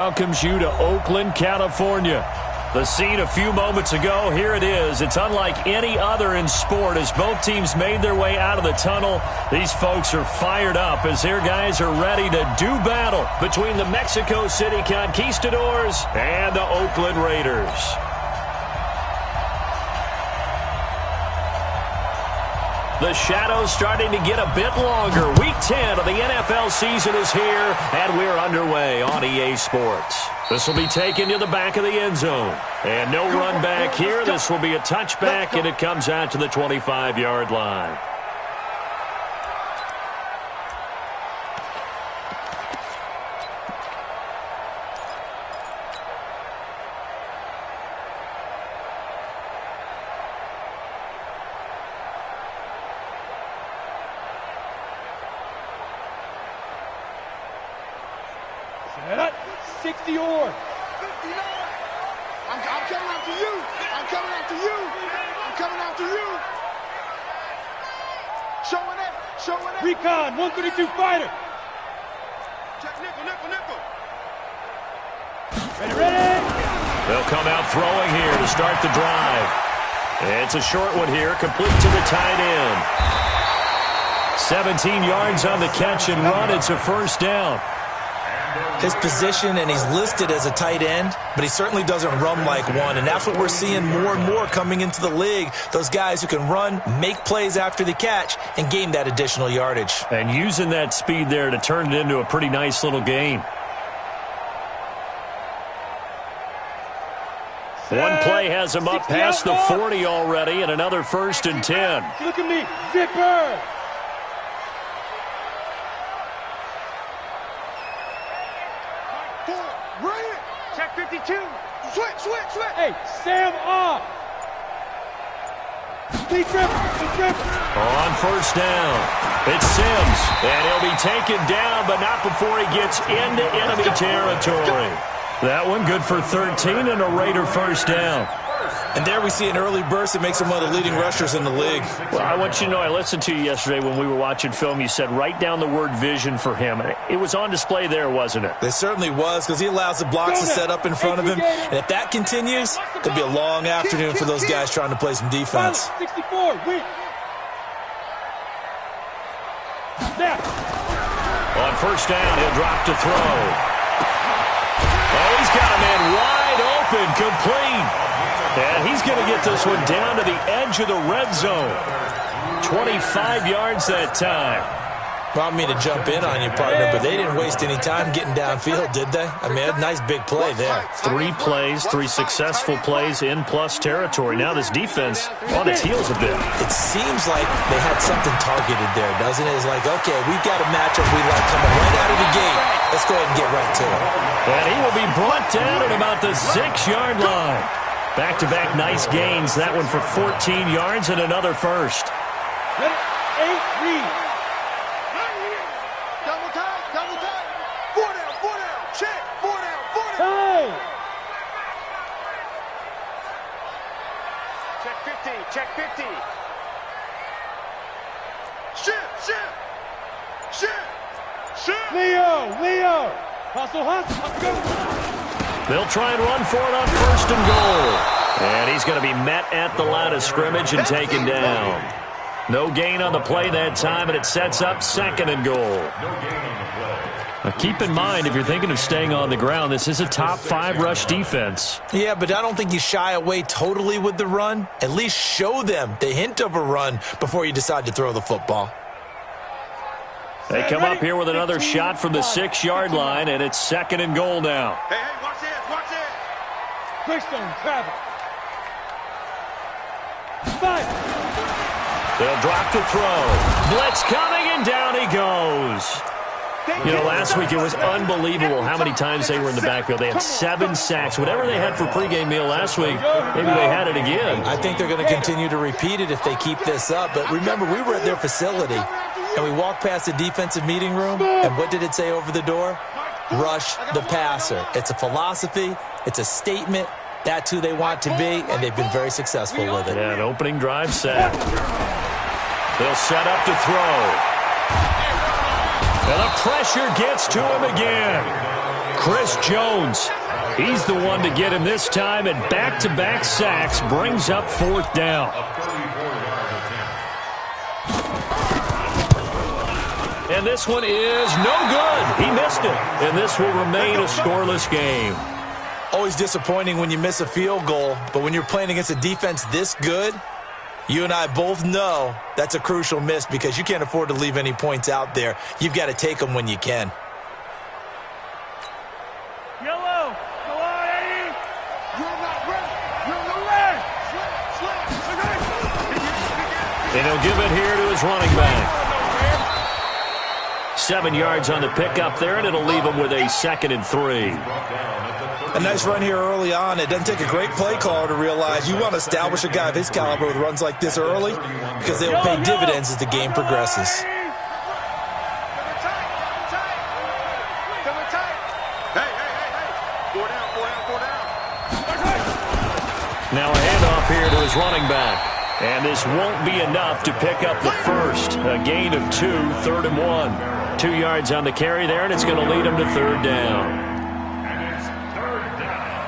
Welcomes you to Oakland, California. The scene a few moments ago, here it is. It's unlike any other in sport as both teams made their way out of the tunnel. These folks are fired up as their guys are ready to do battle between the Mexico City Conquistadors and the Oakland Raiders. The shadow's starting to get a bit longer. Week 10 of the NFL season is here, and we're underway on EA Sports. This will be taken to the back of the end zone. And no run back here. This will be a touchback, and it comes out to the 25-yard line. Set. 60 or 59. I'm coming after you. I'm coming after you. I'm coming after you. Showing it. Recon, 132 fighter. Check nickel. Ready. They'll come out throwing here to start the drive. It's a short one here, complete to the tight end. 17 yards on the catch and run. It's a first down. His position, and he's listed as a tight end, but he certainly doesn't run like one, and that's what we're seeing more and more coming into the league. Those guys who can run, make plays after the catch, and gain that additional yardage. And using that speed there to turn it into a pretty nice little gain. One play has him up past the 40 already, and another 1st and 10. Look at me, zipper. Check 52. Switch. Hey, Sam off. Speed trip. On first down, it's Sims, and he'll be taken down, but not before he gets into enemy territory. That one good for 13 and a Raider first down. And there we see an early burst that makes him one of the leading rushers in the league. Well, I want you to know, I listened to you yesterday when we were watching film. You said write down the word vision for him. It was on display there, wasn't it? It certainly was, because he allows the blocks to set up in front of him. And if that continues, it'll be a long afternoon for those guys trying to play some defense. 64, win. Snap. On first down, he'll drop to throw. Oh, he's got a man wide open, complete. And he's going to get this one down to the edge of the red zone. 25 yards that time. Well, I mean to jump in on you, partner, but they didn't waste any time getting downfield, did they? I mean, a nice big play there. 3 plays, 3 successful plays in plus territory. Now this defense on its heels a bit. It seems like they had something targeted there, doesn't it? It's like, okay, we've got a matchup we like coming right out of the gate. Let's go ahead and get right to it. And he will be brought down at about the 6-yard line. Back-to-back nice gains. That one for 14 yards and another first. 8 read. Double time. 4 down. Check. 4 down. Hey. Check 50. Shift. Leo. Hustle. Let's go. They'll try and run for it on 1st and goal. And he's going to be met at the line of scrimmage and taken down. No gain on the play that time, and it sets up 2nd and goal. Now keep in mind, if you're thinking of staying on the ground, this is a top 5 rush defense. Yeah, but I don't think you shy away totally with the run. At least show them the hint of a run before you decide to throw the football. They come up here with another shot from the 6-yard line, and it's 2nd and goal now. Hey, watch this. Quickstone, travel. 5. They'll drop to throw. Blitz coming, and down he goes. You know, last week it was unbelievable how many times they were in the backfield. They had 7 sacks. Whatever they had for pregame meal last week, maybe they had it again. I think they're going to continue to repeat it if they keep this up. But remember, we were at their facility, and we walked past the defensive meeting room, and what did it say over the door? Rush the passer. It's a philosophy. It's a statement. That's who they want to be, and they've been very successful with it. Yeah, an opening drive set. They'll set up to throw. And the pressure gets to him again. Chris Jones. He's the one to get him this time, and back-to-back sacks brings up 4th down. And this one is no good. He missed it, and this will remain a scoreless game. Always disappointing when you miss a field goal, but when you're playing against a defense this good, you and I both know that's a crucial miss because you can't afford to leave any points out there. You've got to take them when you can. Yellow. Go on, Eddie. You're not ready. You're not ready. And he'll give it here to his running back. 7 yards on the pickup there, and it'll leave him with a 2nd and 3. A nice run here early on. It doesn't take a great play caller to realize you want to establish a guy of his caliber with runs like this early because they will pay dividends as the game progresses. Now a handoff here to his running back. And this won't be enough to pick up the first. A gain of 2, 3rd and 1. 2 yards on the carry there, and it's going to lead him to 3rd down. And it's 3rd down.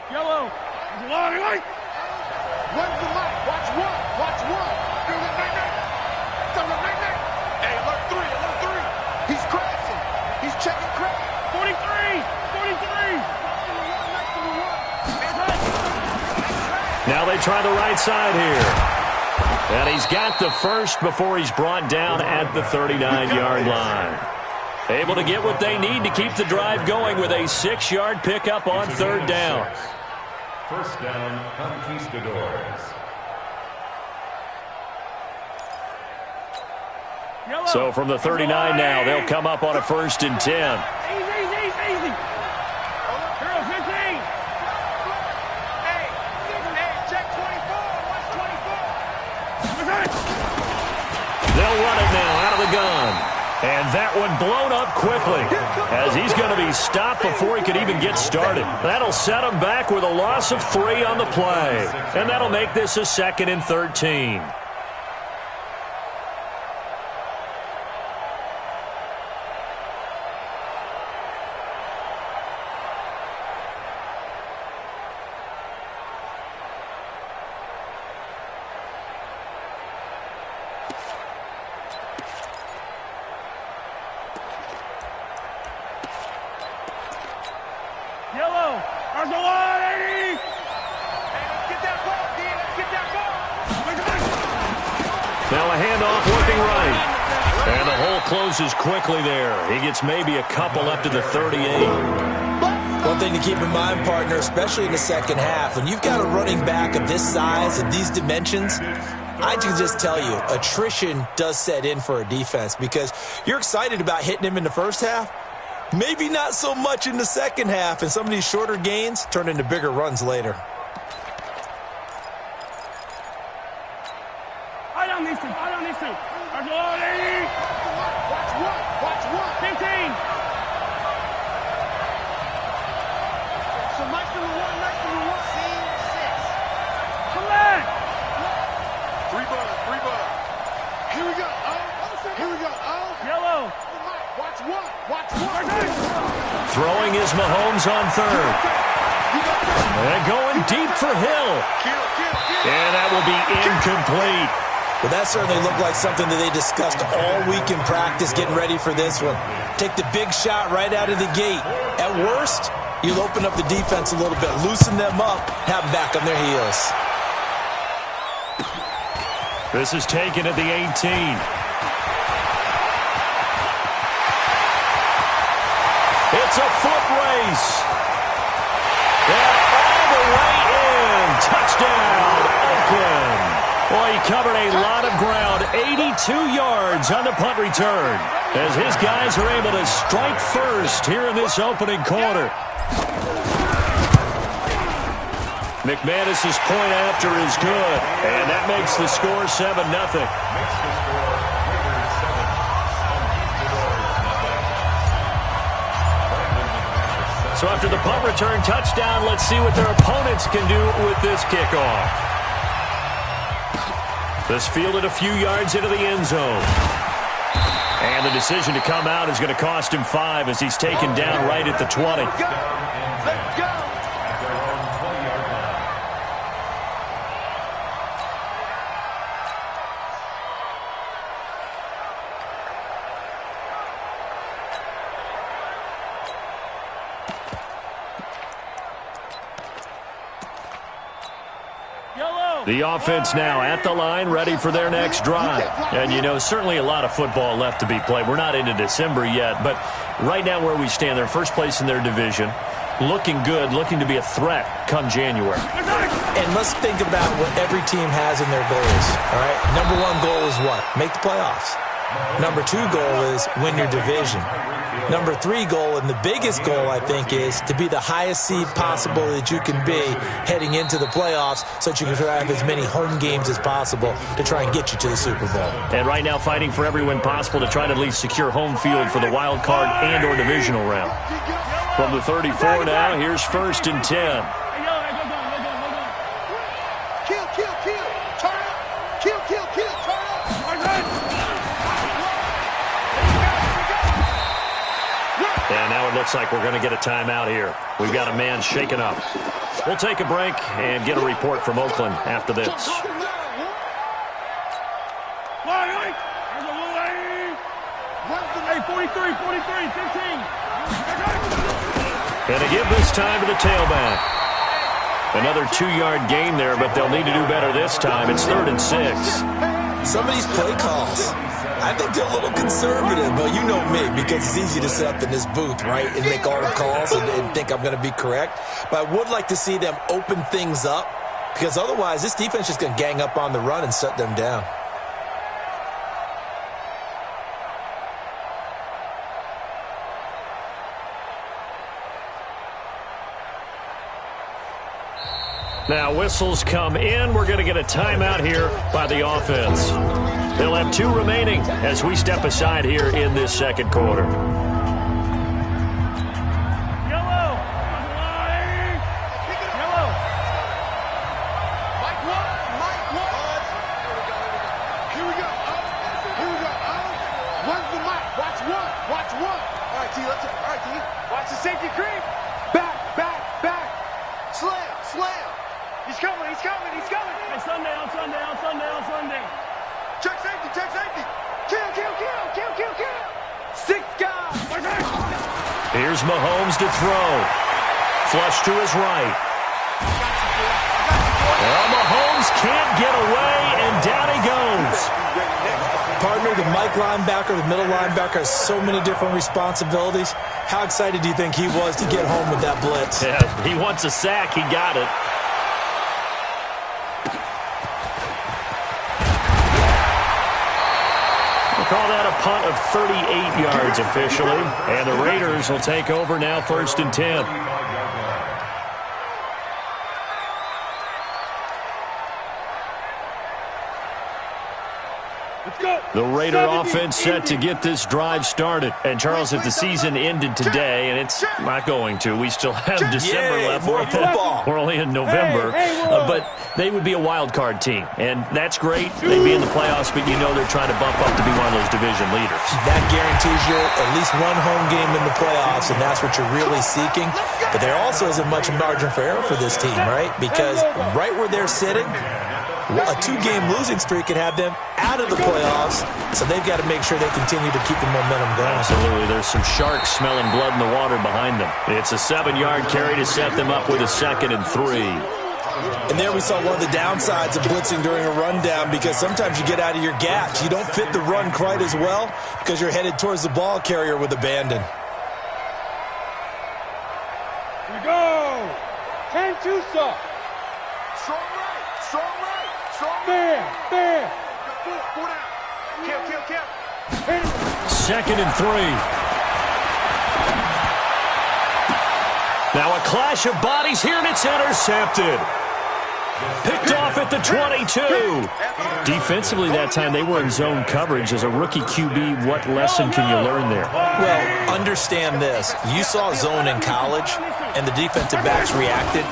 Yellow. There's a long light. Where's the light? Watch one. Watch one. Throw it right there. Throw it right there. Hey, alert 3. Alert 3. He's crashing. He's checking crash. 43. 43. Now they try the right side here. And he's got the first before he's brought down at the 39-yard line. Able to get what they need to keep the drive going with a 6-yard pickup on 3rd down. 1st down, Conquistadors. Yellow. So from the 39 now, they'll come up on a 1st and 10. Easy. Hero 15. Hey, check 24. Watch 24. They'll run it now out of the gun. And that one blown up quickly as he's going to be stopped before he could even get started. That'll set him back with a loss of 3 on the play. And that'll make this a 2nd and 13. Yellow. There's a lot, Eddie. Hey, let's get that ball, D. Let's get that ball. Now a handoff working right. And the hole closes quickly there. He gets maybe a couple up to the 38. One thing to keep in mind, partner, especially in the second half, when you've got a running back of this size and these dimensions, I can just tell you, attrition does set in for a defense because you're excited about hitting him in the first half. Maybe not so much in the second half, and some of these shorter gains turn into bigger runs later. I don't need to. There's a lot, Eddie. Watch one. 15. So nice number one. Scene 6. Come back. 3 butters. Here we go. Yellow. Watch one. Throwing is Mahomes on 3rd. And going deep for Hill. And that will be incomplete. But that certainly looked like something that they discussed all week in practice getting ready for this one. Take the big shot right out of the gate. At worst, you'll open up the defense a little bit, loosen them up, have them back on their heels. This is taken at the 18. It's a foot race. And all the way in. Touchdown, Oakland. Well, he covered a lot of ground, 82 yards on the punt return, as his guys are able to strike first here in this opening quarter. McManus's point after is good, and that makes the score 7-0. So after the punt return touchdown, let's see what their opponents can do with this kickoff. This fielded a few yards into the end zone. And the decision to come out is going to cost him 5 as he's taken down right at the 20. Let's go. The offense now at the line, ready for their next drive. And, you know, certainly a lot of football left to be played. We're not into December yet, but right now where we stand, they're first place in their division, looking good, looking to be a threat come January. And let's think about what every team has in their goals, all right? Number 1 goal is what? Make the playoffs. Number 2 goal is win your division. Number 3 goal, and the biggest goal, I think, is to be the highest seed possible that you can be heading into the playoffs so that you can have as many home games as possible to try and get you to the Super Bowl. And right now fighting for every win possible to try to at least secure home field for the wild card and or divisional round. From the 34 now, here's 1st and 10. Kill, kill, kill. Turn up. Kill, kill, kill. Turn up. And now it looks like we're going to get a timeout here. We've got a man shaken up. We'll take a break and get a report from Oakland after this. Hey, 43, 15. And they give this time to the tailback. Another 2-yard gain there, but they'll need to do better this time. It's 3rd and 6. Some of these play calls, I think they're a little conservative, but you know me, because it's easy to sit up in this booth, right, and make all the calls and think I'm going to be correct. But I would like to see them open things up, because otherwise this defense is going to gang up on the run and shut them down. Now whistles come in. We're going to get a timeout here by the offense. They'll have 2 remaining as we step aside here in this second quarter. Yellow. Mike one. Here we go. One's the mic. Watch one. All right, T. All right, T. Watch the safety creep. Back. Slam. He's coming. Hey, Sunday. Check safety. Kill. 6 guys. Here's Mahomes to throw. Flush to his right. Well, Mahomes can't get away, and down he goes. Partner, the Mike linebacker, the middle linebacker has so many different responsibilities. How excited do you think he was to get home with that blitz? Yeah, he wants a sack. He got it. We'll call that a punt of 38 yards officially. And the Raiders will take over now, 1st and 10. The Raider offense set to get this drive started. And, Charles, if the season ended today, and it's not going to, we still have December left. We're only in November. But they would be a wild card team. And that's great. They'd be in the playoffs, but you know they're trying to bump up to be one of those division leaders. That guarantees you at least one home game in the playoffs, and that's what you're really seeking. But there also isn't much margin for error for this team, right? Because right where they're sitting, a 2-game losing streak could have them out of the playoffs, so they've got to make sure they continue to keep the momentum going. Absolutely. There's some sharks smelling blood in the water behind them. It's a 7-yard carry to set them up with a 2nd and 3. And there we saw one of the downsides of blitzing during a rundown, because sometimes you get out of your gaps. You don't fit the run quite as well because you're headed towards the ball carrier with abandon. Here we go. 10-2 suck. Strong right. Bam. Four down. Kill. 2nd and 3. Now a clash of bodies here, and it's intercepted. Picked off at the 22. Defensively that time, they were in zone coverage. As a rookie QB, what lesson can you learn there? Well, understand this. You saw zone in college, and the defensive backs reacted.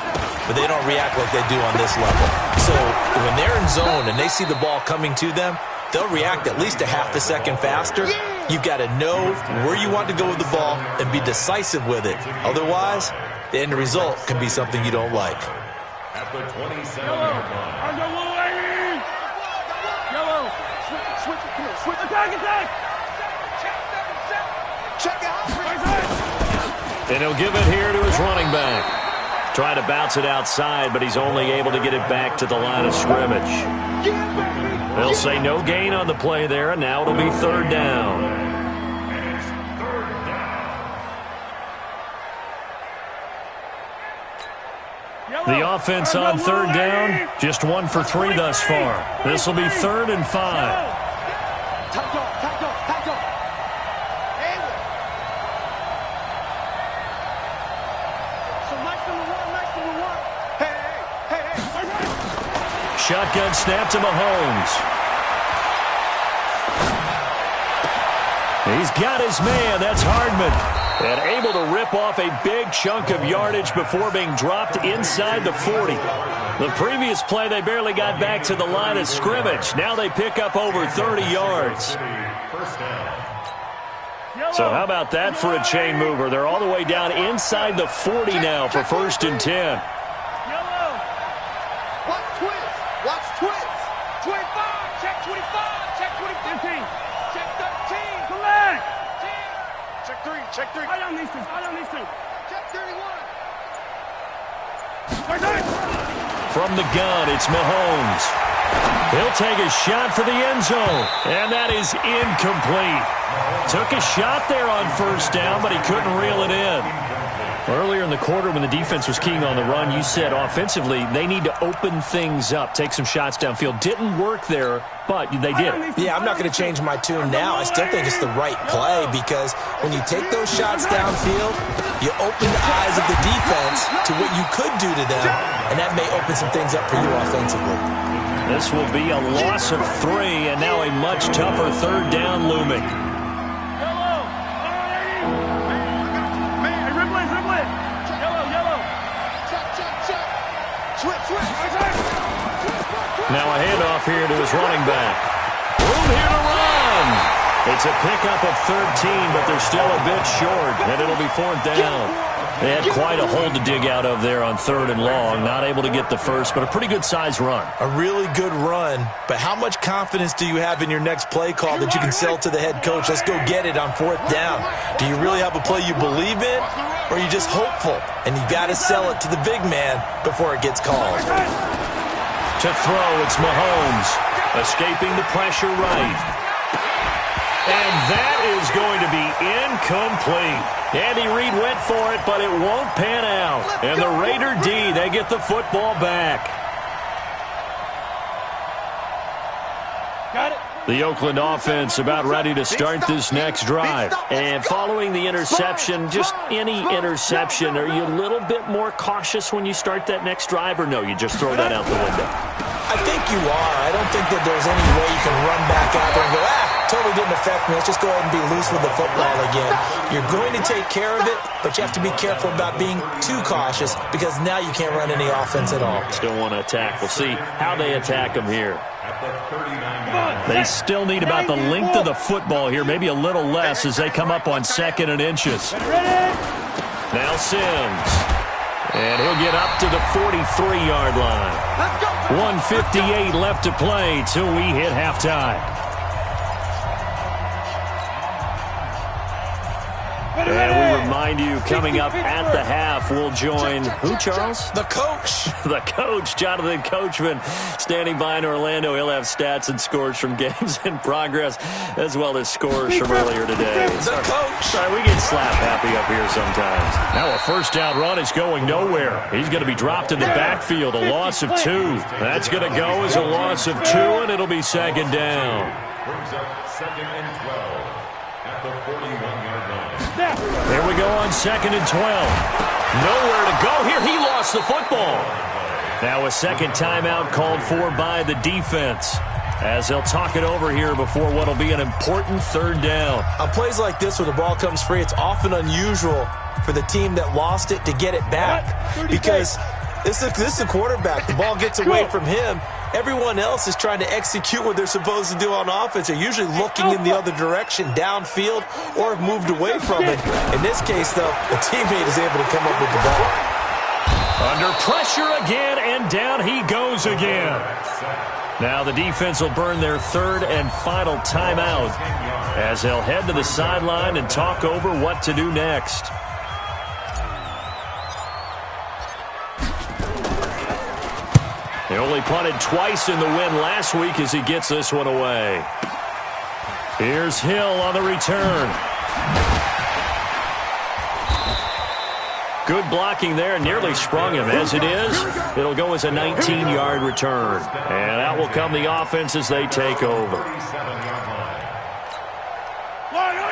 but they don't react like they do on this level. So when they're in zone and they see the ball coming to them, they'll react at least a half a second faster. You've got to know where you want to go with the ball and be decisive with it. Otherwise, the end result can be something you don't like. At the 27-yard line. Yellow. Switch it, come here, switch it. Attack. Check it out. And he'll give it here to his running back. Trying to bounce it outside, but he's only able to get it back to the line of scrimmage. They'll say no gain on the play there, and now it'll be third down. And it's third down. The offense on third down, just 1 for 3 thus far. This will be 3rd and 5. Tight off. So nice number one. Hey. Shotgun snap to Mahomes. He's got his man. That's Hardman. And able to rip off a big chunk of yardage before being dropped inside the 40. The previous play, they barely got back to the line of scrimmage. Now they pick up over 30 yards. First down. So how about that for a chain mover? They're all the way down inside the 40 now for 1st and 10. Watch twist. 25. Check 25. Check 20. 15. Check 13. Collect. Check 3. I don't need to. Check 31. From the gun, it's Mahomes. He'll take a shot for the end zone, and that is incomplete. Took a shot there on 1st down, but he couldn't reel it in. Earlier in the quarter when the defense was keying on the run, you said offensively they need to open things up, take some shots downfield. Didn't work there, but they did. Yeah, I'm not going to change my tune now. I still think it's the right play because when you take those shots downfield, you open the eyes of the defense to what you could do to them, and that may open some things up for you offensively. This will be a loss of 3, and now a much tougher 3rd down looming. Now a handoff here to his running back. Room here to run. It's a pickup of 13, but they're still a bit short, and it'll be 4th down. They had quite a hole to dig out of there on 3rd and long. Not able to get the first, but a pretty good-sized run. A really good run, but how much confidence do you have in your next play call that you can sell to the head coach? Let's go get it on 4th down. Do you really have a play you believe in, or are you just hopeful? And you got to sell it to the big man before it gets called. To throw, it's Mahomes. Escaping the pressure right. And that is going to be incomplete. Andy Reid went for it, but it won't pan out. And the Raider D, they get the football back. Got it. The Oakland offense about ready to start this next drive. And following the interception, just any interception, are you a little bit more cautious when you start that next drive, or no, you just throw that out the window? I think you are. I don't think that there's any way you can run back out there and go, totally didn't affect me. Let's just go ahead and be loose with the football again. You're going to take care of it, but you have to be careful about being too cautious because now you can't run any offense at all. Still want to attack. We'll see how they attack them here. At the 39-yard line. They still need about the length of the football here, maybe a little less as they come up on 2nd and inches. Now Sims. And he'll get up to the 43-yard line. 1:58 left to play till we hit halftime. And we remind you, coming up at the half, we'll join who, Charles? The coach. The coach, Jonathan Coachman, standing by in Orlando. He'll have stats and scores from games in progress, as well as scores from earlier today. The coach. Sorry, we get slap happy up here sometimes. Now a 1st down run is going nowhere. He's going to be dropped in the backfield, a loss of 2. That's going to go as a loss of 2, and it'll be 2nd down. Brings up 2nd and 12 at the 41-yard line. There we go on 2nd and 12. Nowhere to go here. He lost the football. Now a second timeout called for by the defense as they'll talk it over here before what will be an important 3rd down. On plays like this where the ball comes free, it's often unusual for the team that lost it to get it back because This is a quarterback. The ball gets away from him. Everyone else is trying to execute what they're supposed to do on offense. They're usually looking in the other direction, downfield, or have moved away from it. In this case, though, the teammate is able to come up with the ball. Under pressure again, and down he goes again. Now the defense will burn their third and final timeout as they'll head to the sideline and talk over what to do next. He only punted twice in the win last week as he gets this one away. Here's Hill on the return. Good blocking there, nearly sprung him. As it is, it'll go as a 19-yard return. And out will come the offense as they take over.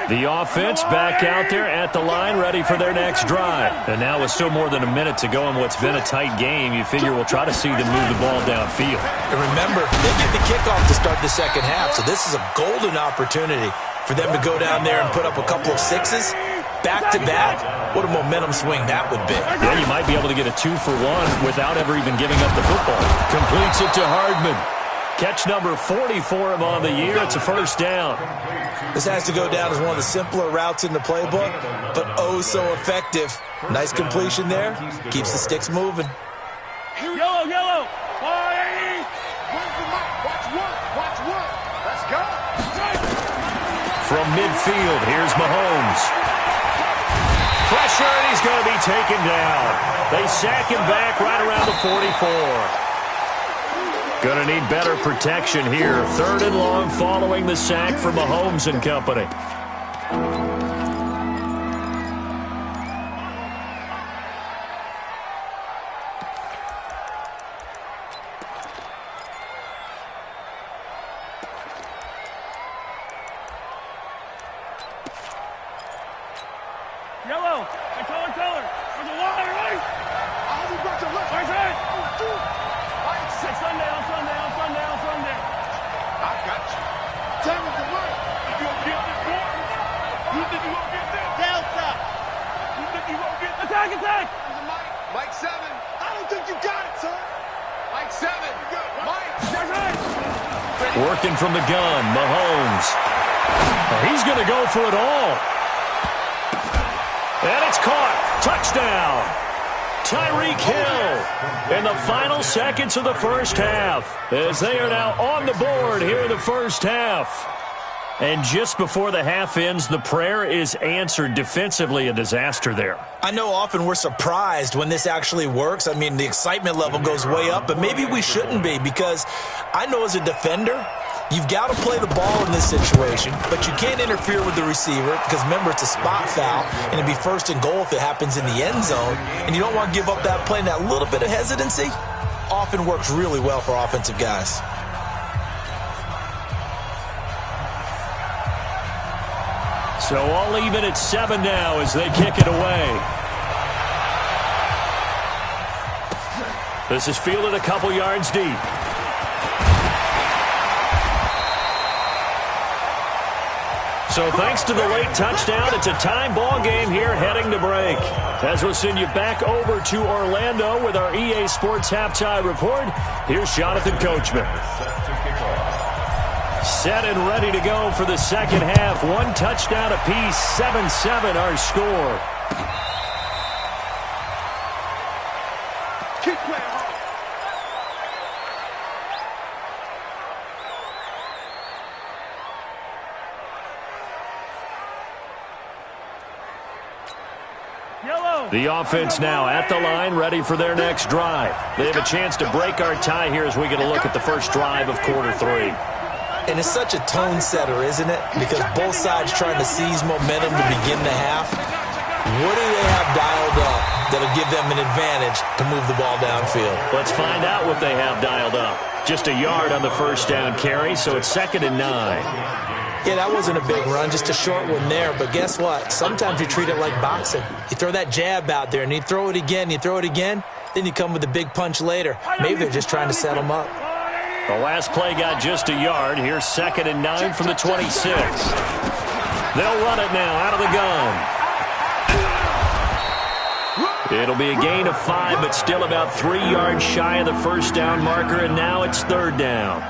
The offense back out there at the line, ready for their next drive. And now with still more than a minute to go in what's been a tight game, you figure we'll try to see them move the ball downfield. And remember, they get the kickoff to start the second half, so this is a golden opportunity for them to go down there and put up a couple of sixes. Back-to-back, what a momentum swing that would be. Yeah, you might be able to get a 2-for-1 without ever even giving up the football. Completes it to Hardman. Catch number 40 for him on the year. It's a first down. This has to go down as one of the simpler routes in the playbook, but oh so effective. Nice completion there. Keeps the sticks moving. Yellow, yellow. Where's the mic? Watch one. Watch one. Let's go. From midfield, here's Mahomes. Pressure, and he's going to be taken down. They sack him back right around the 44. Going to need better protection here. Third and long following the sack from Mahomes and company. Yellow. I color. There's a line, right? I'll be back to left. Right side. Sunday. I got you. Tell me the right. You gonna get this one? You think you gonna get this? Delta. You think you gonna get this? Attack. Mike 7. I don't think you got it, son. Mike 7. Mike. Working from the gun, Mahomes. He's going to go for it all. And it's caught. Touchdown. Tyreek Hill in the final seconds of the first half as they are now on the board here in the first half. And just before the half ends, the prayer is answered. Defensively, a disaster there. I know often we're surprised when this actually works. I mean, the excitement level goes way up, but maybe we shouldn't be, because I know as a defender, you've got to play the ball in this situation, but you can't interfere with the receiver because, remember, it's a spot foul, and it'd be first and goal if it happens in the end zone, and you don't want to give up that play. And that little bit of hesitancy often works really well for offensive guys. So all even at 7 now as they kick it away. This is fielded a couple yards deep. So thanks to the late touchdown, it's a time ball game here heading to break. As we'll send you back over to Orlando with our EA Sports Halftime Report, here's Jonathan Coachman. Set and ready to go for the second half. One touchdown apiece, 7-7 our score. Keep playing hard. Yellow. The offense now at the line, ready for their next drive. They have a chance to break our tie here as we get a look at the first drive of quarter 3. And it's such a tone setter, isn't it? Because both sides trying to seize momentum to begin the half. What do they have dialed up that'll give them an advantage to move the ball downfield? Let's find out what they have dialed up. Just a yard on the first down carry, so it's 2nd and 9. Yeah, that wasn't a big run, just a short one there. But guess what? Sometimes you treat it like boxing. You throw that jab out there, and you throw it again, then you come with a big punch later. Maybe they're just trying to set them up. The last play got just a yard. Here's 2nd and 9 from the 26. They'll run it now out of the gun. It'll be a gain of 5, but still about 3 yards shy of the first down marker, and now it's 3rd down.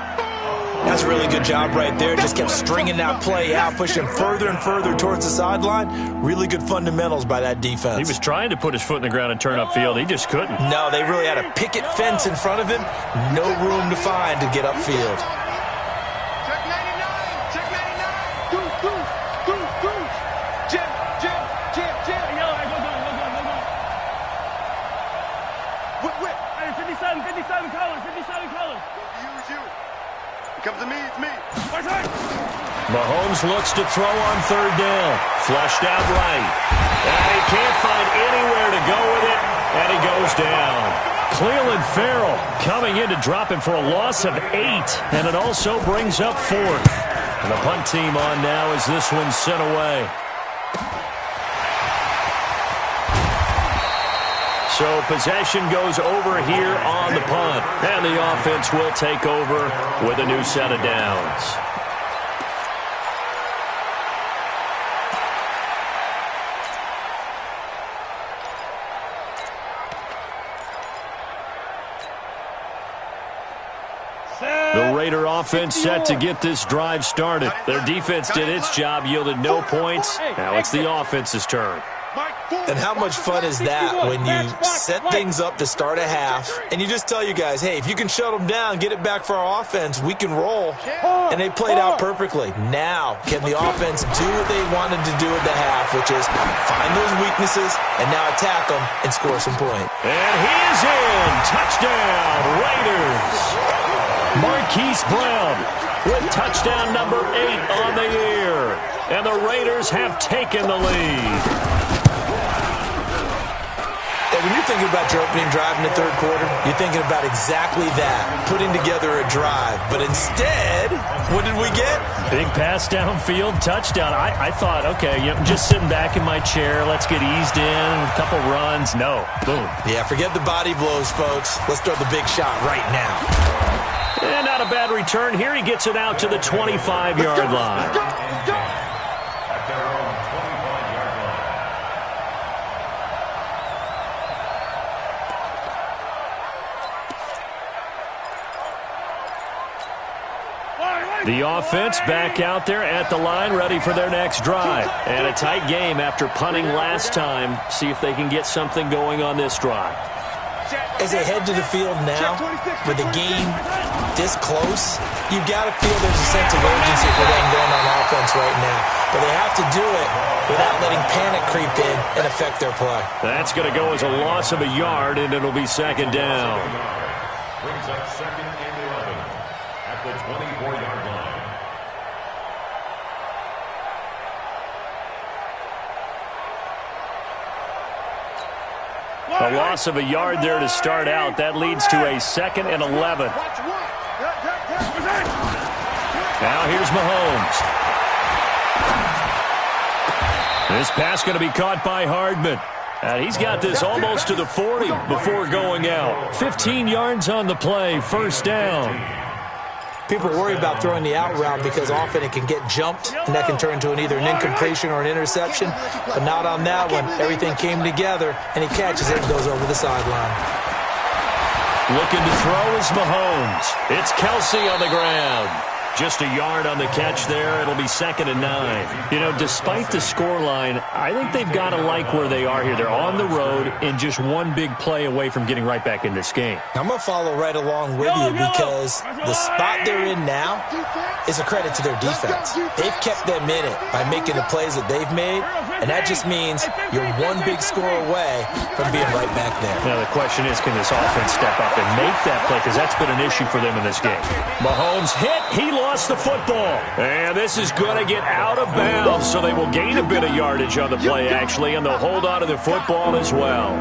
That's a really good job right there. Just kept stringing that play out, pushing further and further towards the sideline. Really good fundamentals by that defense. He was trying to put his foot in the ground and turn upfield. He just couldn't. No, they really had a picket fence in front of him. No room to find to get upfield. Check 99. Check 99. Goose. Jim. Whip. Hey, 57 colors. You. Comes to me, it's me. Mahomes looks to throw on 3rd down. Flushed out right. And he can't find anywhere to go with it, and he goes down. Cleveland Farrell coming in to drop him for a loss of 8, and it also brings up 4th. And the punt team on now as this one's sent away. So possession goes over here on the punt, and the offense will take over with a new set of downs. The Raider offense set to get this drive started. Their defense did its job, yielded no points. Now it's the offense's turn. And how much fun is that when you set things up to start a half and you just tell you guys, hey, if you can shut them down, get it back for our offense, we can roll. And they played out perfectly. Now, can the offense do what they wanted to do at the half, which is find those weaknesses and now attack them and score some points. And he is in. Touchdown, Raiders. Marquise Brown with touchdown number 8 on the year. And the Raiders have taken the lead. When you're thinking about your opening drive in the 3rd quarter, you're thinking about exactly that, putting together a drive. But instead, what did we get? Big pass downfield, touchdown. I thought, okay, just sitting back in my chair, let's get eased in, a couple runs. No, boom. Yeah, forget the body blows, folks. Let's throw the big shot right now. And not a bad return here. He gets it out to the 25-yard line. At their own 25-yard line. The offense back out there at the line, ready for their next drive. And a tight game after punting last time. See if they can get something going on this drive. As they head to the field now, with the game this close, you've got to feel there's a sense of urgency for them going on offense right now. But they have to do it without letting panic creep in and affect their play. That's going to go as a loss of a yard, and it'll be 2nd down. Brings up 2nd and 11 at the 24-yard line. A loss of a yard there to start out. That leads to a 2nd and 11. Now here's Mahomes. This pass going to be caught by Hardman. And he's got this almost to the 40 before going out. 15 yards on the play, 1st down. People worry about throwing the out route because often it can get jumped, and that can turn into either an incompletion or an interception. But not on that one. Everything came together, and he catches it and goes over the sideline. Looking to throw is Mahomes. It's Kelsey on the ground. Just a yard on the catch there. It'll be 2nd and 9. You know, despite the scoreline, I think they've got to like where they are here. They're on the road and just one big play away from getting right back in this game. I'm going to follow right along with you because the spot they're in now is a credit to their defense. They've kept them in it by making the plays that they've made, and that just means you're one big score away from being right back there. Now the question is, can this offense step up and make that play? Because that's been an issue for them in this game. Mahomes hit. He lost the football. And this is going to get out of bounds, so they will gain a bit of yardage on the play, actually, and they'll hold on to the football as well.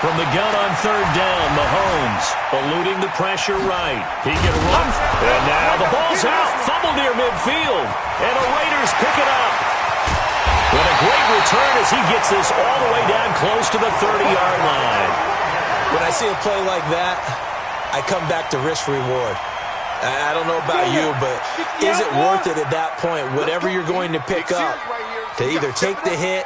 From the gun on 3rd down, Mahomes eluding the pressure right. He can run, and now the ball's out. Fumble near midfield, and the Raiders pick it up. With a great return as he gets this all the way down close to the 30-yard line. When I see a play like that, I come back to risk-reward. I don't know about you, but is it worth it at that point, whatever you're going to pick up, to either take the hit,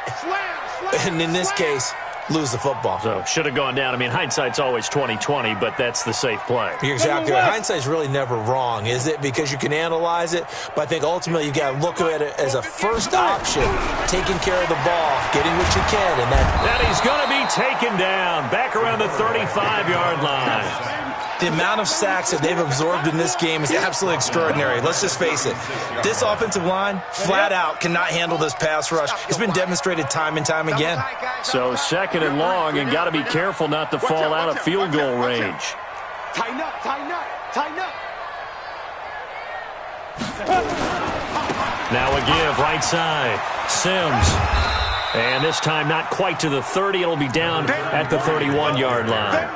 and in this case, lose the football? So, should have gone down. I mean, hindsight's always 20/20, but that's the safe play. You're exactly right. Hindsight's really never wrong, is it? Because you can analyze it, but I think ultimately you got to look at it as a first option, taking care of the ball, getting what you can, and that he's going to be taken down, back around the 35-yard line. The amount of sacks that they've absorbed in this game is absolutely extraordinary. Let's just face it. This offensive line, flat out, cannot handle this pass rush. It's been demonstrated time and time again. So 2nd and long, and got to be careful not to fall out of field goal range. Tighten up, tighten up, tighten up. Now a give, right side. Sims. And this time not quite to the 30. It'll be down at the 31-yard line.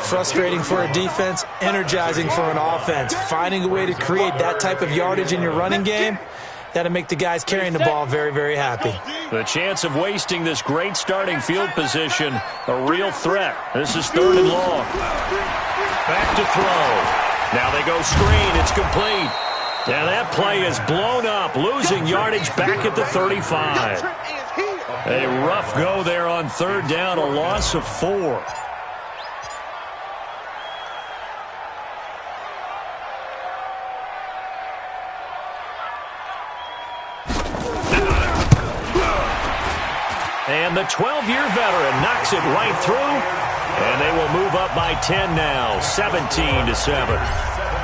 Frustrating for a defense, energizing for an offense. Finding a way to create that type of yardage in your running game, that'll make the guys carrying the ball very, very happy. The chance of wasting this great starting field position, a real threat. This is 3rd and long. Back to throw. Now they go screen. It's complete. Now that play is blown up, losing yardage back at the 35. A rough go there on 3rd down, a loss of 4. And the 12-year veteran knocks it right through, and they will move up by 10 now, 17-7.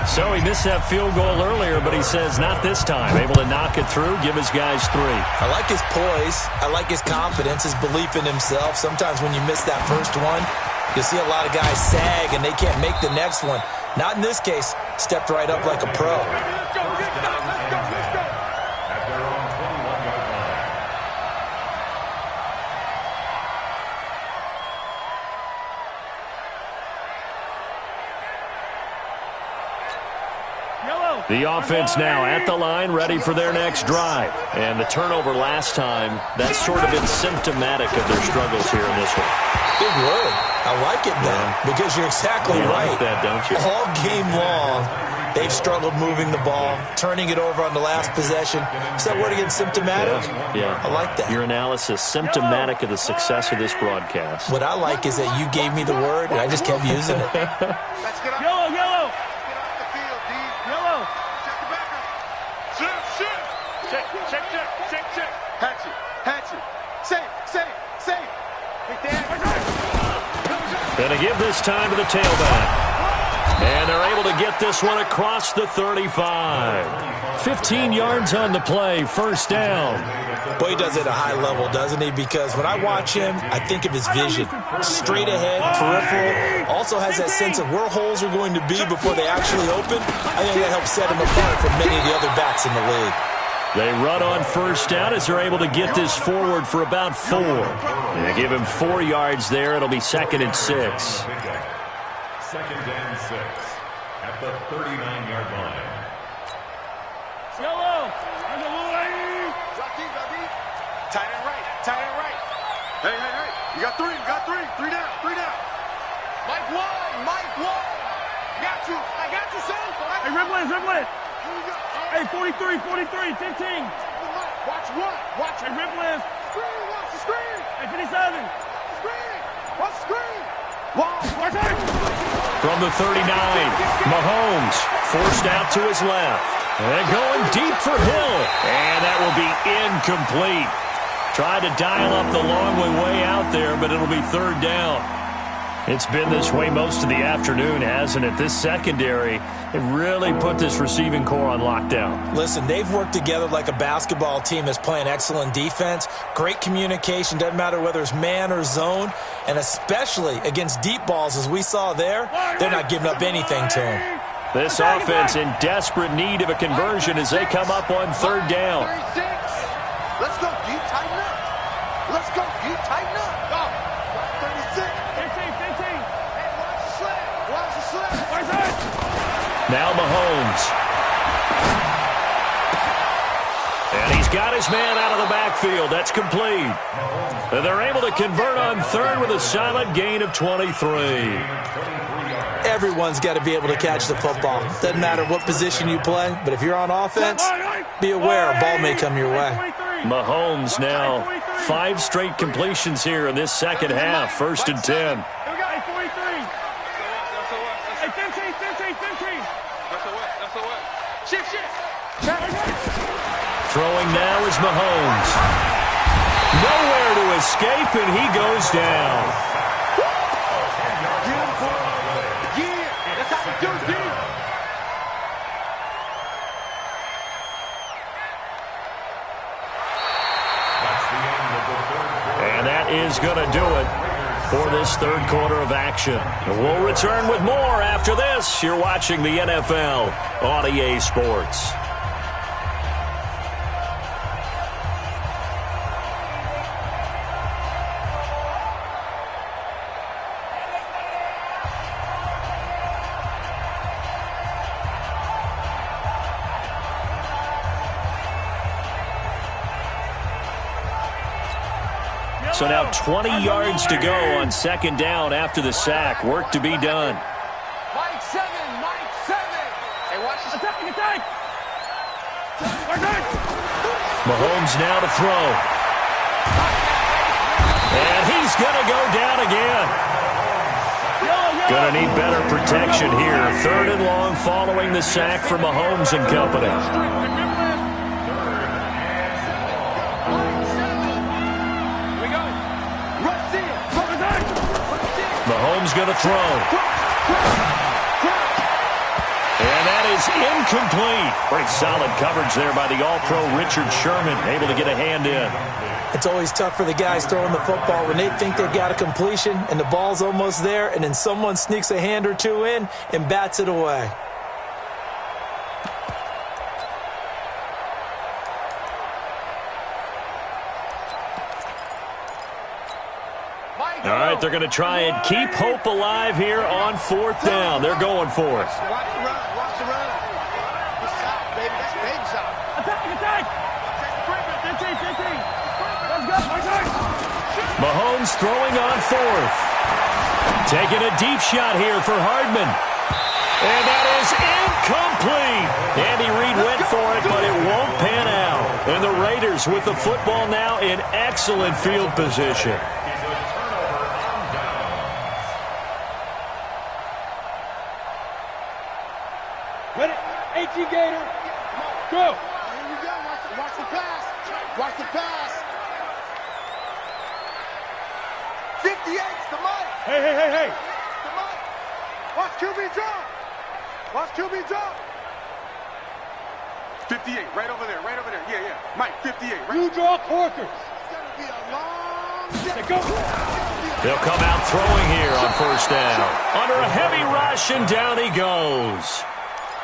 So he missed that field goal earlier, but he says not this time. Able to knock it through, give his guys 3. I like his poise. I like his confidence, his belief in himself. Sometimes when you miss that first one, you'll see a lot of guys sag, and they can't make the next one. Not in this case. Stepped right up like a pro. The offense now at the line, ready for their next drive. And the turnover last time, that's sort of been symptomatic of their struggles here in this one. Big word. I like it, though, because you're exactly right. Like that, don't you? All game long, they've struggled moving the ball, turning it over on the last possession. Is that word again, symptomatic? Yeah. I like that. Your analysis, symptomatic of the success of this broadcast. What I like is that you gave me the word, and I just kept using it. Let's get up. Yellow, yellow. Check. Hatch it. Safe. Going to give this time to the tailback. And they're able to get this one across the 35. 15 yards on the play, 1st down. Boy, he does it at a high level, doesn't he? Because when I watch him, I think of his vision. Straight ahead, peripheral. Also has that sense of where holes are going to be before they actually open. I think that helps set him apart from many of the other backs in the league. They run on 1st down as they're able to get this forward for about 4. They give him 4 yards there. It'll be 2nd and 6. 2nd and 6 at the 39-yard line. Yellow. Tight and right. Hey. You got 3. 3 down. Mike one. I got you, son. Hey, rip it. Hey, 43, 15. Watch one. Hey, rip list. Watch the screen. Hey, 57. Watch the screen. Watch it. From the 39, Mahomes forced out to his left. And going deep for Hill. And that will be incomplete. Tried to dial up the long way out there, but it'll be 3rd down. It's been this way most of the afternoon, hasn't it? This secondary, it really put this receiving core on lockdown. Listen, they've worked together like a basketball team that's playing excellent defense. Great communication, doesn't matter whether it's man or zone. And especially against deep balls, as we saw there, they're not giving up anything to them. This offense in desperate need of a conversion as they come up on 3rd down. 36. Let's go deep, tighten up. 36. 15. Hey, watch the sled. Now Mahomes. And he's got his man out of the backfield. That's complete. And they're able to convert on 3rd with a solid gain of 23. Everyone's got to be able to catch the football. Doesn't matter what position you play, but if you're on offense, be aware a ball may come your way. Mahomes now 5 straight completions here in this second half. 1st and 10. Throwing now is Mahomes. Nowhere to escape, and he goes down. And that is going to do it for this third quarter of action. We'll return with more after this. You're watching the NFL on EA Sports. So now 20 yards to go on second down after the sack. Work to be done. Mike 7. Hey, watch this. Attack. Mahomes now to throw. And he's going to go down again. Going to need better protection here. 3rd and long following the sack for Mahomes and company. Mahomes going to throw. And that is incomplete. Pretty solid coverage there by the All-Pro Richard Sherman, able to get a hand in. It's always tough for the guys throwing the football when they think they've got a completion and the ball's almost there, and then someone sneaks a hand or two in and bats it away. All right, they're going to try and keep hope alive here on 4th down. They're going for it. Watch the run. Good shot, baby. That's a big shot. Attack. Mahomes throwing on 4th. Taking a deep shot here for Hardman. And that is incomplete. Andy Reid went for it, but it won't pan out. And the Raiders with the football now in excellent field position. Ready? H.E. Gator. Go. Here we go. Watch the pass. 58's the Mike. Hey. The Mike. Watch QB drop. 58, right over there. Yeah. Mike, 58. Right. You draw Corkers. It's going to be a long day. Go. They'll come out throwing here on 1st down. Under a heavy rush, and down he goes.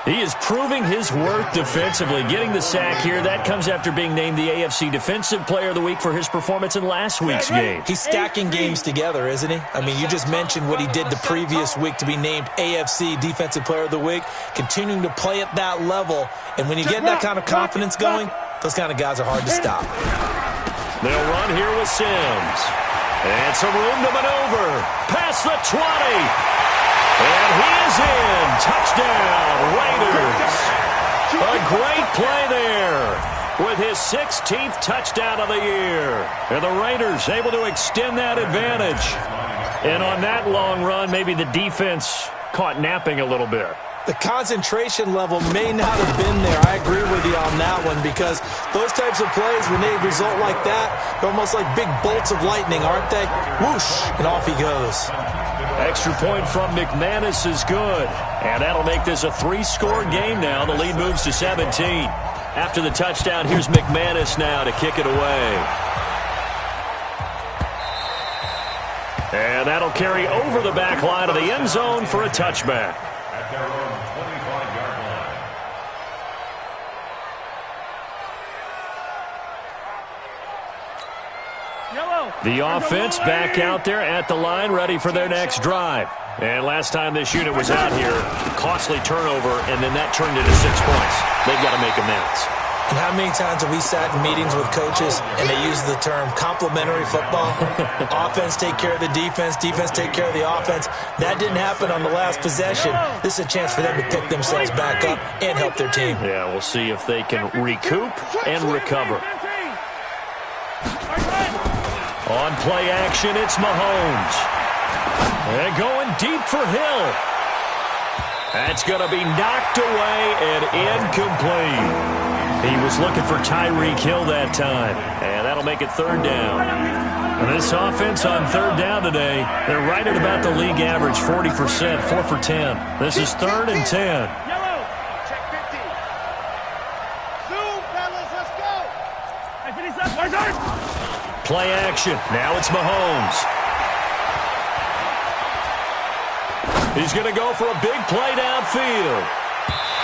He is proving his worth defensively, getting the sack here. That comes after being named the AFC Defensive Player of the Week for his performance in last week's game. He's stacking games together, isn't he? I mean, you just mentioned what he did the previous week to be named AFC Defensive Player of the Week, continuing to play at that level. And when you get that kind of confidence going, those kind of guys are hard to stop. They'll run here with Sims. And some room to maneuver. Past the 20. And he is in. Touchdown, Raiders. A great play there with his 16th touchdown of the year. And the Raiders able to extend that advantage. And on that long run, maybe the defense caught napping a little bit. The concentration level may not have been there. I agree with you on that one, because those types of plays, when they result like that, they're almost like big bolts of lightning, aren't they? Whoosh, and off he goes. Extra point from McManus is good. And that'll make this a 3-score game now. The lead moves to 17. After the touchdown, here's McManus now to kick it away. And that'll carry over the back line of the end zone for a touchback. At their own 25-yard line. The offense back out there at the line, ready for their next drive. And last time this unit was out here, costly turnover, and then that turned into 6 points. They've got to make amends. And how many times have we sat in meetings with coaches and they use the term complementary football? Offense take care of the defense, defense take care of the offense. That didn't happen on the last possession. This is a chance for them to pick themselves back up and help their team. Yeah, we'll see if they can recoup and recover. On play action, it's Mahomes. And going deep for Hill. That's going to be knocked away and incomplete. He was looking for Tyreek Hill that time, and that'll make it third down. And this offense on third down today, they're right at about the league average, 40%, 4 for 10. This is 3rd and 10. Yellow. Check 50. Zoom, fellas, let's go. Hey, 57. Play action. Now it's Mahomes. He's going to go for a big play downfield.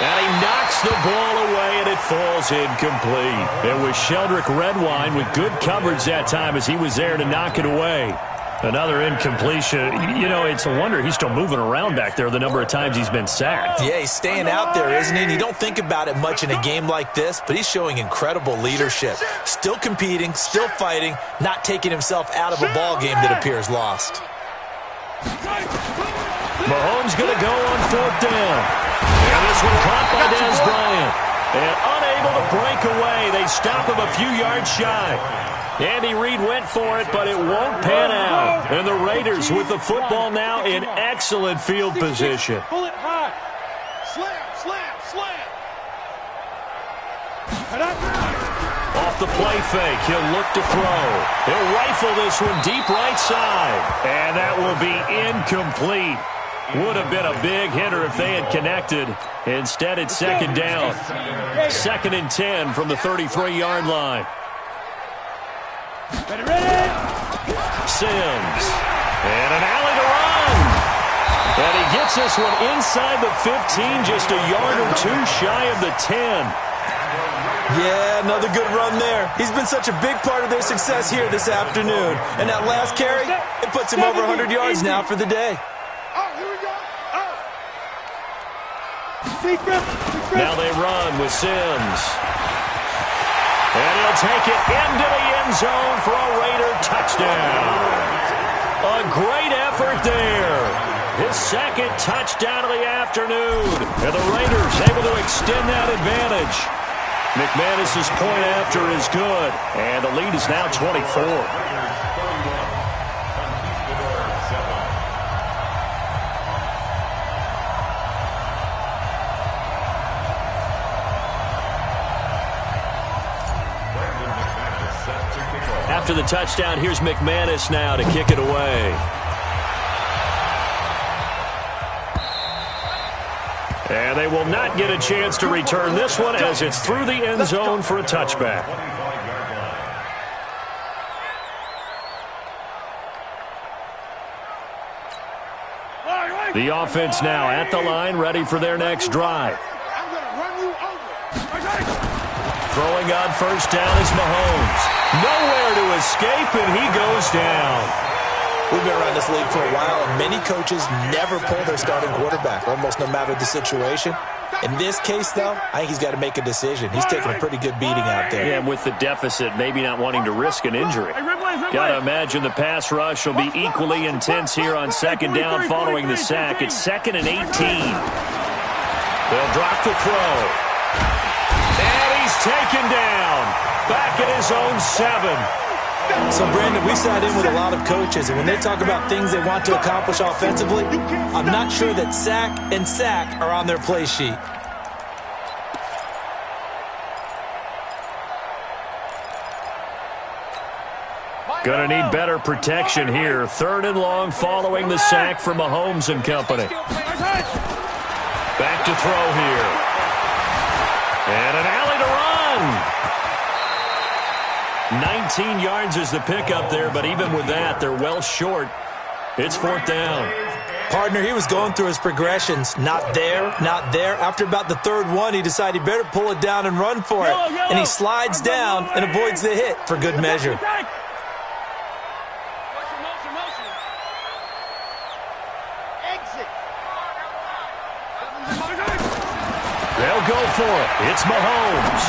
And he knocks the ball away, and it falls incomplete. It was Sheldrick Redwine with good coverage that time as he was there to knock it away. Another incompletion. You know, it's a wonder he's still moving around back there the number of times he's been sacked. Yeah, he's staying out there, isn't he? And you don't think about it much in a game like this, but he's showing incredible leadership. Still competing, still fighting, not taking himself out of a ball game that appears lost. Mahomes going to go on 4th down. And this one caught by Dez Bryant. And unable to break away. They stop him a few yards shy. Andy Reid went for it, but it won't pan out. And the Raiders with the football now in excellent field position. Pull it high. Slam, slam, slam. Off the play fake, he'll look to throw. He'll rifle this one deep right side. And that will be incomplete. Would have been a big hitter if they had connected. Instead, it's 2nd down. 2nd and 10 from the 33-yard line. Sims. And an alley to run. And he gets this one inside the 15, just a yard or two shy of the 10. Yeah, another good run there. He's been such a big part of their success here this afternoon. And that last carry, it puts him over 100 yards now for the day. Now they run with Sims. And he'll take it into the end zone for a Raider touchdown. A great effort there. His 2nd touchdown of the afternoon. And the Raiders able to extend that advantage. McManus's point after is good. And the lead is now 24. After the touchdown, here's McManus now to kick it away. And they will not get a chance to return this one as it's through the end zone for a touchback. The offense now at the line, ready for their next drive. Throwing on 1st down is Mahomes. Nowhere to escape, and he goes down. We've been around this league for a while, and many coaches never pull their starting quarterback, almost no matter the situation. In this case, though, I think he's got to make a decision. He's taking a pretty good beating out there. Yeah, with the deficit, maybe not wanting to risk an injury. Got to imagine the pass rush will be equally intense here on 2nd down following the sack. It's 2nd and 18. They'll drop the throw. And he's taken down. Back at his own 7. So, Brandon, we sat in with a lot of coaches, and when they talk about things they want to accomplish offensively, I'm not sure that sack and sack are on their play sheet. Gonna need better protection here. 3rd and long following the sack from Mahomes and company. Back to throw here. And an alley to run. 19 yards is the pickup there, but even with that, they're well short. It's 4th down. Partner, he was going through his progressions. Not there, not there. After about the 3rd one, he decided he better pull it down and run for it. And he slides down and avoids the hit for good measure. They'll go for it. It's Mahomes.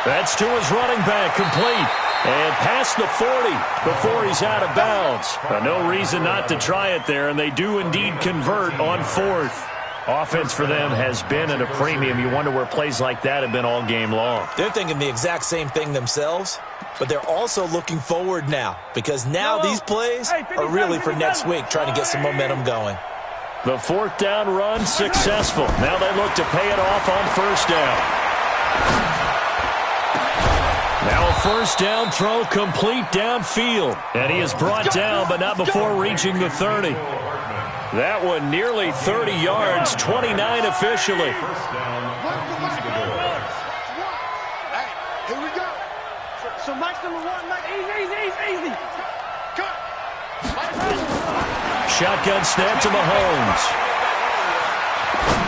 That's to his running back, complete. And past the 40 before he's out of bounds. No reason not to try it there, and they do indeed convert on fourth. Offense for them has been at a premium. You wonder where plays like that have been all game long. They're thinking the exact same thing themselves, but they're also looking forward now because now these plays are really for next week, trying to get some momentum going. The fourth down run successful. Now they look to pay it off on first down. Now a first down throw complete downfield. And he is brought down, but not before reaching the 30. That one nearly 30 yards, 29 officially. Hey, here we go. So Mike's number one, Mike, easy. Cut. Shotgun snap to Mahomes.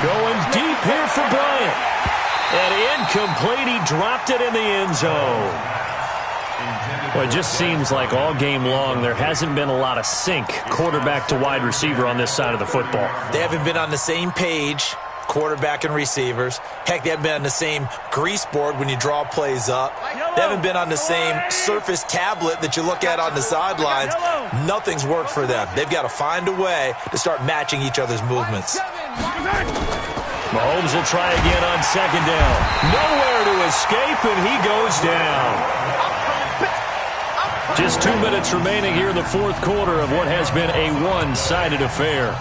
Going deep here for Bryant. And incomplete. He dropped it in the end zone. Well, it just seems like all game long there hasn't been a lot of sync quarterback to wide receiver on this side of the football. They haven't been on the same page, quarterback and receivers. Heck, they haven't been on the same grease board when you draw plays up. They haven't been on the same surface tablet that you look at on the sidelines. Nothing's worked for them. They've got to find a way to start matching each other's movements. Mahomes will try again on second down. Nowhere to escape, and he goes down. Just 2 minutes remaining here in the fourth quarter of what has been a one-sided affair.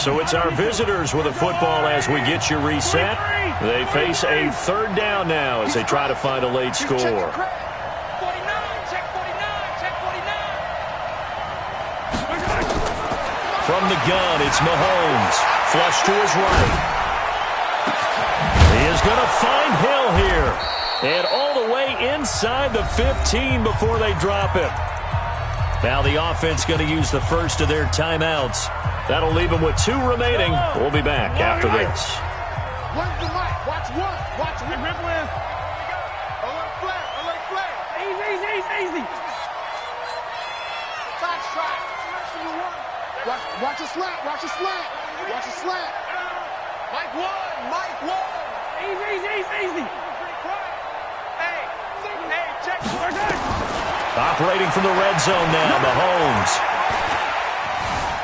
So it's our visitors with a football as we get you reset. They face a third down now as they try to find a late score. From the gun, it's Mahomes. Flush to his right. He is going to find Hill here. And all the way inside the 15 before they drop it. Now the offense going to use the first of their timeouts. That'll leave them with 2 remaining. We'll be back after this. Where's the mic? Watch one. Watch one. Rip with. Alert flag. Easy. Flash track. Watch a slant. Watch a slant. Mike one. Easy. Hey, check. Operating from the red zone now, Mahomes.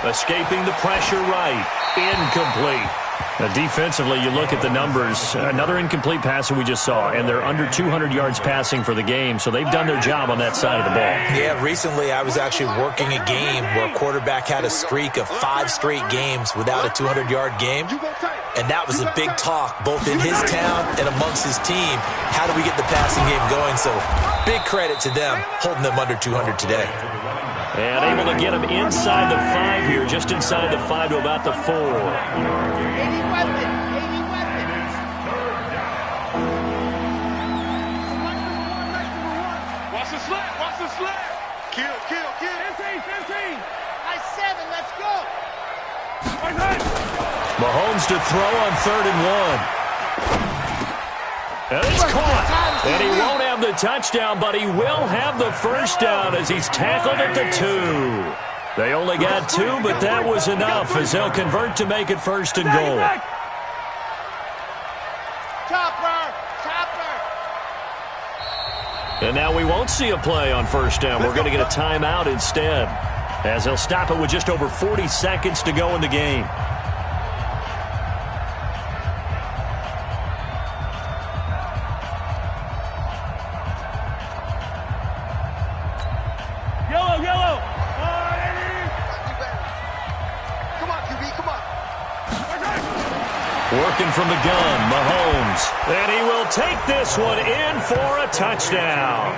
Escaping the pressure right. Incomplete. Now, defensively, you look at the numbers. Another incomplete pass that we just saw, and they're under 200 yards passing for the game, so they've done their job on that side of the ball. Yeah, recently I was actually working a game where a quarterback had a streak of 5 straight games without a 200-yard game, and that was a big talk both in his town and amongst his team. How do we get the passing game going? So big credit to them holding them under 200 today. And able to get him inside the 5 here, just inside the 5 to about the 4. Watch the slant. Kill. 15. Nice 7, let's go. Mahomes to throw on 3rd and 1. And it's caught. And he won't have the touchdown, but he will have the first down as he's tackled at the 2. They only got 2, but that was enough as they'll convert to make it 1st and goal. Chopper. And now we won't see a play on 1st down. We're going to get a timeout instead as they'll stop it with just over 40 seconds to go in the game. Yellow. Come on, QB, come on. Working from the gun, Mahomes. And he will take this one in for a touchdown.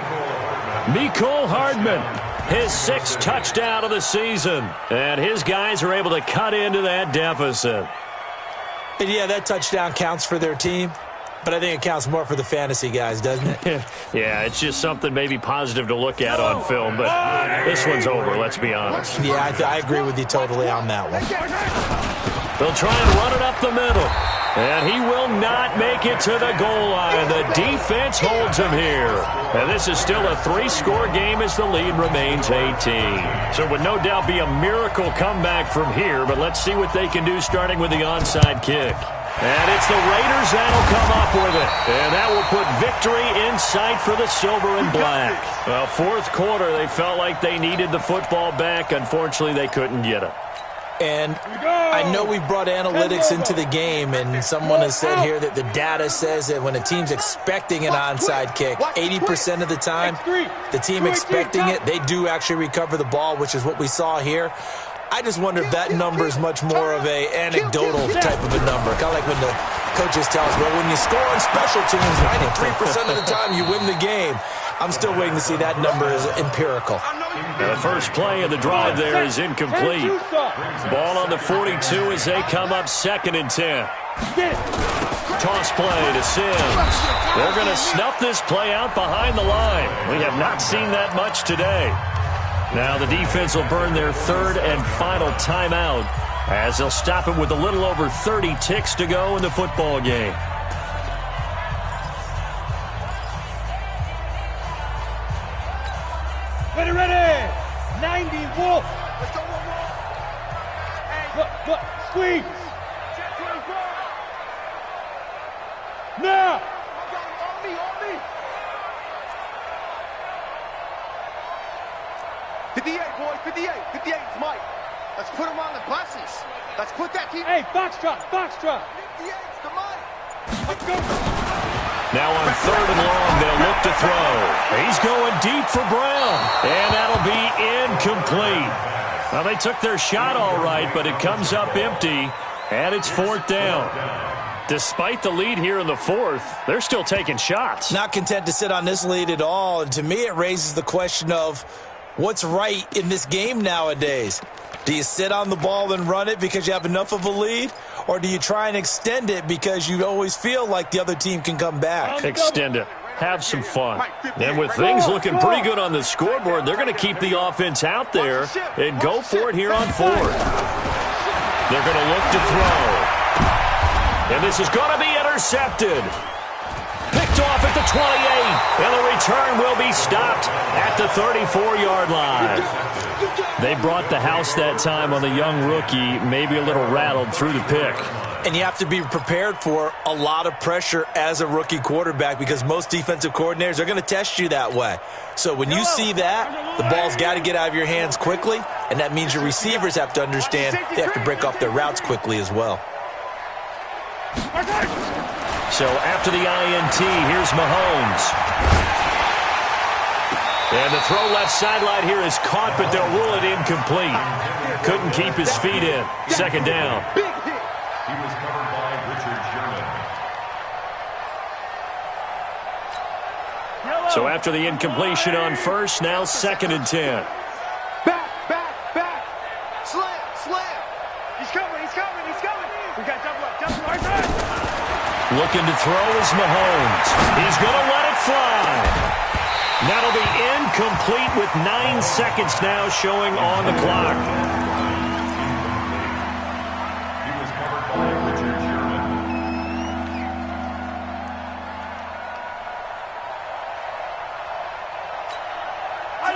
Mecole Hardman, his 6th touchdown of the season. And his guys are able to cut into that deficit. And yeah, that touchdown counts for their team. But I think it counts more for the fantasy guys, doesn't it? Yeah, it's just something maybe positive to look at on film, but this one's over, let's be honest. Yeah, I agree with you totally on that one. They'll try and run it up the middle. And he will not make it to the goal line. The defense holds him here. And this is still a 3-score game as the lead remains 18. So it would no doubt be a miracle comeback from here, but let's see what they can do starting with the onside kick. And it's the Raiders that'll come up with it. And that will put victory in sight for the silver and black. Well, fourth quarter, they felt like they needed the football back. Unfortunately, they couldn't get it. And I know we brought analytics into the game, and someone has said here that the data says that when a team's expecting an onside kick, 80% of the time, the team expecting it, they do actually recover the ball, which is what we saw here. I just wonder if that number is much more of a anecdotal type of a number. Kind of like when the coaches tell us, well, when you score on special teams, 93% of the time you win the game. I'm still waiting to see that number is empirical. The first play of the drive there is incomplete. Ball on the 42 as they come up 2nd and 10. Toss play to Sims. They're going to snuff this play out behind the line. We have not seen that much today. Now the defense will burn their 3rd and final timeout as they'll stop it with a little over 30 ticks to go in the football game. Ready. 90, Wolf. Let's go, Wolf. Hey. Look, squeeze. Now. On me. 58, boys, 58. 58 is Mike. Let's put him on the buses. Let's put that team. Hey, Foxtrot. 58's the Mike. Let's go. Now on 3rd and long, they'll look to throw. He's going deep for Brown, and that'll be incomplete. Well, they took their shot all right, but it comes up empty, and it's 4th down. Despite the lead here in the 4th, they're still taking shots. Not content to sit on this lead at all, and to me it raises the question of what's right in this game nowadays. Do you sit on the ball and run it because you have enough of a lead? Or do you try and extend it because you always feel like the other team can come back? Extend it. Have some fun. And with things looking pretty good on the scoreboard, they're going to keep the offense out there and go for it here on 4th. They're going to look to throw. And this is going to be intercepted. Picked off at the 28. And the return will be stopped at the 34-yard line. They brought the house that time on the young rookie, maybe a little rattled through the pick. And you have to be prepared for a lot of pressure as a rookie quarterback because most defensive coordinators are going to test you that way. So when you see that, the ball's got to get out of your hands quickly, and that means your receivers have to understand they have to break off their routes quickly as well. So after the INT, here's Mahomes. And the throw left sideline here is caught, but they'll rule it incomplete. Couldn't keep his feet in. 2nd down. He was covered by Richard Sherman. So after the incompletion on 1st, now 2nd and 10. Back. Slam. He's coming. We got jump right. Looking to throw is Mahomes. He's going to let it fly. That'll be incomplete with 9 seconds now showing on the clock. He was covered by Richard Sherman.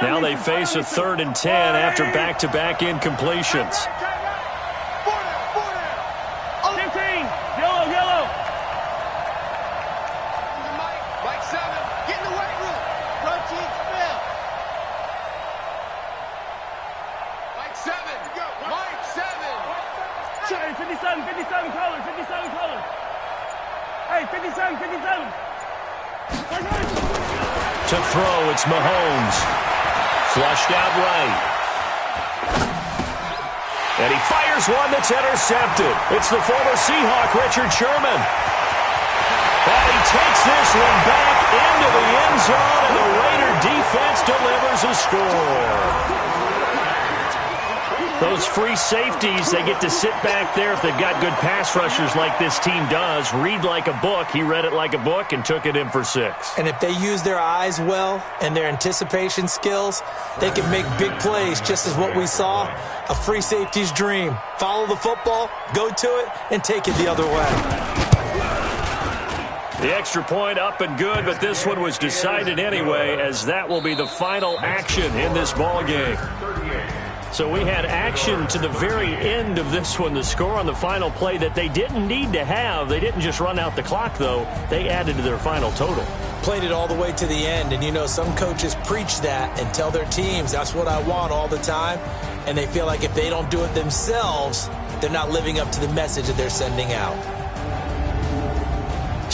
Now they face a 3rd and 10 after back-to-back incompletions. 15. Yellow. Mike 7. Get in the weight room. Run team spell. Mike 7. Go. Mike 7. 57 color. Hey, 57. To throw, it's Mahomes. Flushed out right. And he fires one that's intercepted. It's the former Seahawk, Richard Sherman. And he takes this one back into the end zone, and the Raider defense delivers a score. Those free safeties, they get to sit back there if they've got good pass rushers like this team does. Read like a book. He read it like a book and took it in for 6. And if they use their eyes well and their anticipation skills, they can make big plays, just as what we saw, a free safety's dream. Follow the football, go to it, and take it the other way. The extra point up and good, but this one was decided anyway, as that will be the final action in this ball game. So we had action to the very end of this one. The score on the final play that they didn't need to have. They didn't just run out the clock, though. They added to their final total. Played it all the way to the end. And, you know, some coaches preach that and tell their teams, that's what I want all the time. And they feel like if they don't do it themselves, they're not living up to the message that they're sending out.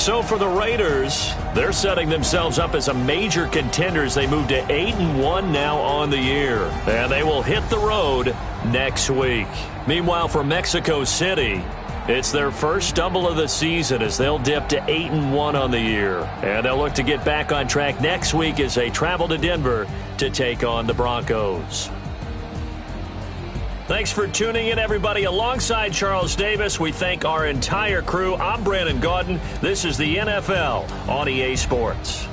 So for the Raiders, they're setting themselves up as a major contender as they move to 8-1 now on the year. And they will hit the road next week. Meanwhile, for Mexico City, it's their first stumble of the season as they'll dip to 8-1 on the year. And they'll look to get back on track next week as they travel to Denver to take on the Broncos. Thanks for tuning in, everybody. Alongside Charles Davis, we thank our entire crew. I'm Brandon Gaudin. This is the NFL on EA Sports.